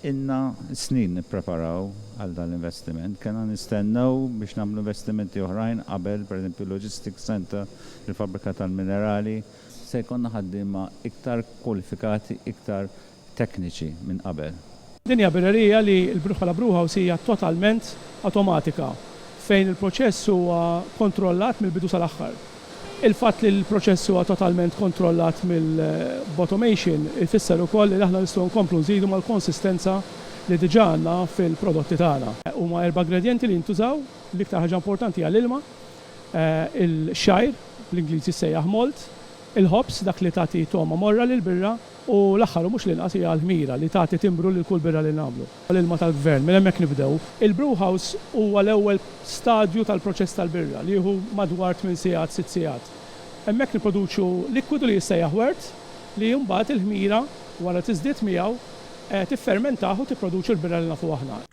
Inna snin nippreparaw għal dan l-investiment. Kena nistennew biex nagħmlu investimenti oħrajn qabel, pereżempju Logistics Center, il-fabrika tal-minerali, se jkollna ħaddiema iktar kwalifikati, iktar tekniċi minn qabel. Dinja birrerija li l-Bħala Brewhouse hija totalment automatika fejn il-proċess huwa kontrollat mill-bidu sal-aħħar. Il-fatt li l-proċess huwa totalment kontrollat mill-automation ifisser ukoll li aħna nistgħu nkomplu nżidu mal-konsistenza li diġà għandna fil-prodotti tagħna. Huma 4 ingredienti li jintużaw, l-iktar ħaġa importanti hija l-ilma, il-xajr, bl-Ingliżi sejjaħ malt, il-hops dak li tagħti toma morra lil birra u l-aħħar mhux l-inqas hija l-ħmira li tagħti timbru lil kull birra li nagħmlu. L-ilma tal-gvern minn hemmhekk nibdew. Il-brewhouse huwa l-ewwel stadju tal-proċess tal-birra li jieħu madwar 8 sigħat, 6 sigħat. Hemmhekk nipproduċu likwidu li jissejjaħ wort li mbagħad il-ħmira wara tiżdied miegħu tiffermentaħ u tipproduċi l-birra li nafu aħna.